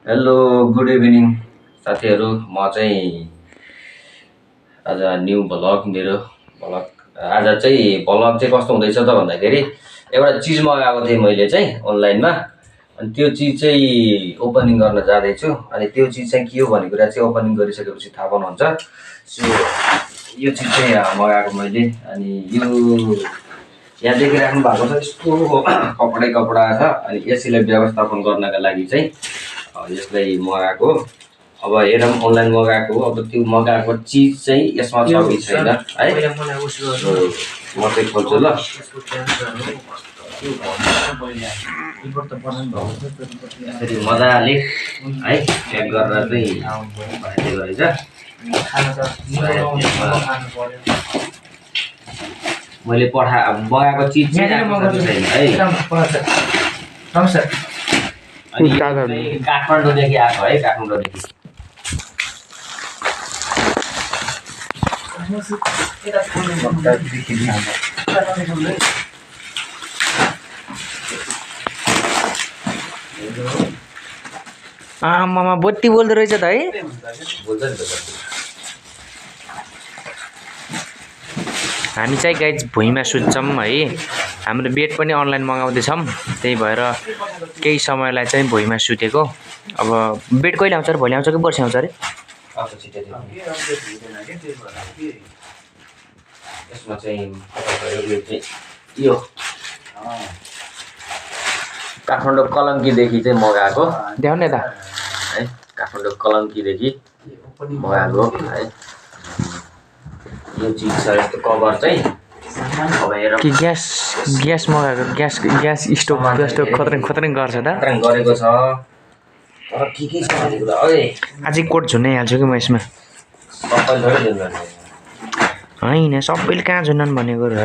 Hello good evening साथीहरू। म चाहिँ आज न्यू भ्लग मेरो भ्लग आज चाहिँ भ्लग चाहिँ कस्तो हुँदैछ त भन्दाखेरि एउटा चिज मगाएको थिएँ मैले चाहिँ अनलाइनमा। अनि त्यो चिज चाहिँ ओपनिङ गर्न जाँदैछु। अनि त्यो चिज चाहिँ के हो भन्ने कुरा चाहिँ ओपनिङ गरिसकेपछि थाहा पाउनुहुन्छ। सो यो चिज चाहिँ मगाएको मैले। अनि यो यहाँ देखिराख्नु भएको छ यस्तो कपडा छ। अनि यसैलाई व्यवस्थापन गर्नका लागि चाहिँ यसलाई मगाएको। अब हेरौँ अनलाइन मगाएको। अब त्यो मगाएको चिज चाहिँ यसमा छ कि छैन है। म चाहिँ खोल्छु ल। यसरी मजाले है चेक गरेर चाहिँ राखेको रहेछ। मैले मगाएको चिज चाहिँ छैन है। काठमाडौँदेखि आएको है, काठमाडौँदेखि। मामा बोत्ती बोल्दो रहेछ त है। बोल्छ नि त। हामी चाहिँ गाइज भुइँमा सुत्छौँ है। हाम्रो बेड पनि अनलाइन मगाउँदैछौँ, त्यही भएर केही समयलाई चाहिँ भुइँमा सुतेको। अब बेड कहिले आउँछ अरे? भोलि आउँछ कि पर्सि आउँछ अरे? यसमा चाहिँ यो काठमाडौँ कलङ्कीदेखि चाहिँ मगाएको। देखाउनु नि त है, काठमाडौँ कलङ्कीदेखि मगाएको है। यो चिज छ यस्तो कभर चाहिँ। अब हेरौँ कि ग्यास मगाएको। ग्यास स्टोभ खतरङ गर्छ त। गरेको छ तर के छ भन्ने कुरा है। अझै कोट झुन्नै हाल्छु कि म यसमा। सबैले थोरै दिनु होइन, सबैले कहाँ झुन्नन् भनेको र।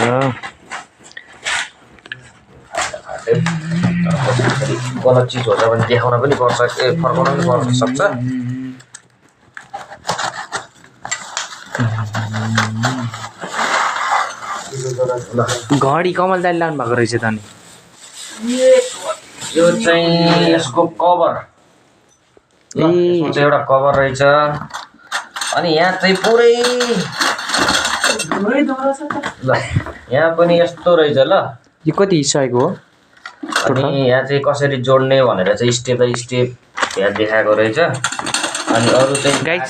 गलत चिज हुन्छ भने देखाउन पनि पर्छ, फर्काउन पनि पर्न सक्छ। घडी कमल दाइले लानु भएको रहेछ त। नि यो चाहिँ यसको कभर। यसमा चाहिँ एउटा कभर रहेछ। अनि यहाँ चाहिँ पुरै ल यहाँ पनि यस्तो रहेछ ल। यो कति सयको हो? अनि यहाँ चाहिँ कसरी जोड्ने भनेर चाहिँ स्टेप बाई स्टेप यहाँ देखाएको रहेछ। अनि अरू चाहिँ गाइज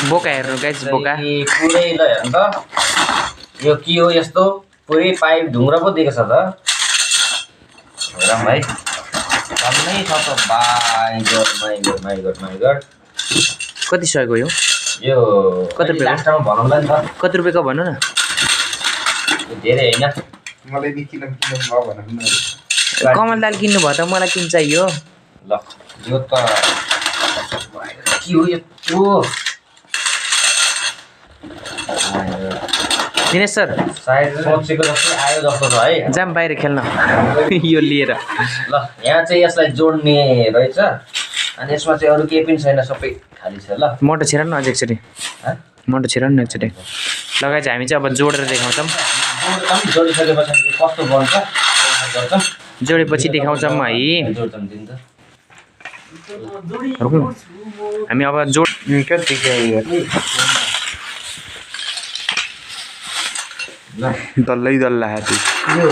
बोका हेर्नु, गाइज बोका पुरै ल हेर्नु त। यो के हो यस्तो पुरै पाइप ढुङ्ग्रो पो दिएको छ त। हेरौँ है, छन्नै छ त। माइ गड कति सयको यो? यो कति रुपियाँ? लास्टमा भनौँला नि त। कति रुपियाँको भन्नु न। धेरै होइन। कमल दाल किन्नु भयो त मलाई किन चाहियो। ल यो त के हो यत्रो। दिनेश सर सायद सोचेको जस्तै आयो जस्तो छ है। जाम बाहिर खेल्न यो लिएर। ल यहाँ चाहिँ यसलाई जोड्ने रहेछ। अनि यसमा चाहिँ अरू केही पनि छैन, सबै खाली छ ल। मोटो छिरा न अझै एकचोटि। मोटो छिरा न एकचोटि। लगाइ चाहिँ हामी चाहिँ अब जोडेर देखाउँछौँ। जोडिसकेपछि कस्तो बन्छ जोडेपछि देखाउँछौँ है। हामी अब जोड डल्लै डल्ला हाती। यो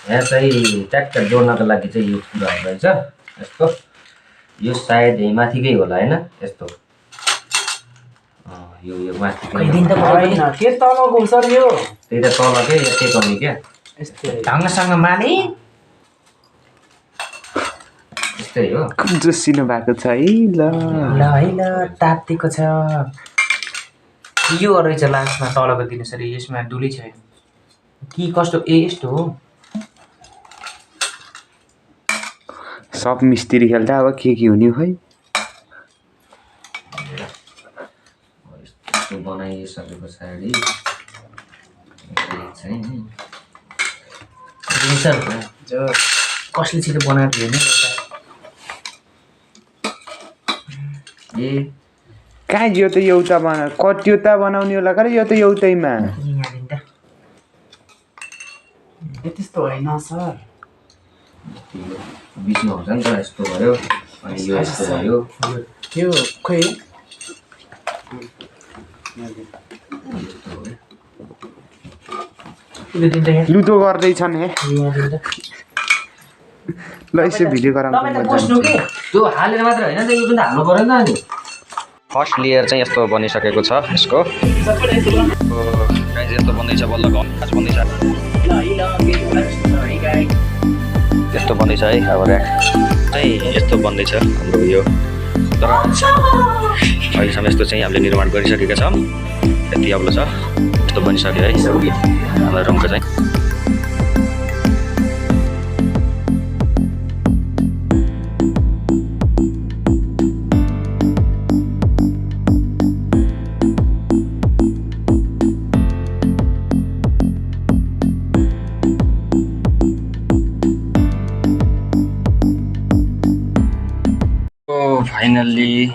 यहाँ चाहिँ ट्याक्क जोड्नको लागि चाहिँ यो कुरा रहेछ यस्तो। यो सायद यही माथिकै होला होइन यस्तो। यो माथि के तलको सर यो? त्यही त तलकै यस्तै कमी क्या। ढङ्गसँग माने यस्तै हो। जोसिनु भएको छ है। ल है ल तातेको छ। यो रहेछ लास्टमा तलको दिनु सर। यसमा दुली छैन कि कस्तो? ए यस्तो हो। सब मिस्त्री खेल्दा अब के हुने है। यस्तो बनाइसके पछाडि कसले छिटो बनाएको थियो नि ए कहाँ यो त एउटा कतिवटा बनाउने होला कि यो त एउटैमा। त्यस्तो होइन सर। बिचमा हुन्छ नि त यस्तो भयो। अनि यो यस्तो भयो यो खोइ लुदो गर्दैछन् हे ल यसो भिडियो गराउँछु त्यो हालेर मात्र होइन त यो पनि हाल्नु पर्यो नि त अनि फर्स्ट लेयर चाहिँ यस्तो बनिसकेको छ यसको गाइस यस्तो बन्दैछ बल्ल घाँस बन्दैछ यस्तो बन्दैछ है अब ऱ्याक चाहिँ यस्तो बन्दैछ हाम्रो यो तर अहिलेसम्म यस्तो चाहिँ हामीले निर्माण गरिसकेका छौँ यति अग्लो छ यस्तो बनिसक्यो है हाम्रो रुमको चाहिँ फाइनल्ली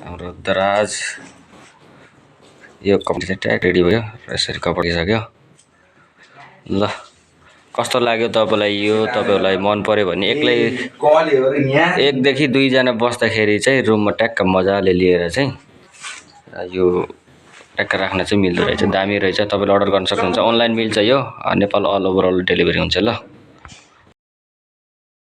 हाम्रो दराज यो कपडा चाहिँ ट्याग रेडी भयो र यसरी कपडा दिइसक्यो ल कस्तो लाग्यो तपाईँलाई यो तपाईँहरूलाई मन पर्यो भने एक्लै एकदेखि दुईजना बस्दाखेरि चाहिँ रुममा ट्याक्क मजाले लिएर चाहिँ यो ट्याक्क राख्न चाहिँ मिल्दो रहेछ दामी रहेछ तपाईँले अर्डर गर्न सक्नुहुन्छ अनलाइन मिल्छ यो Nepal all over all delivery हुन्छ ल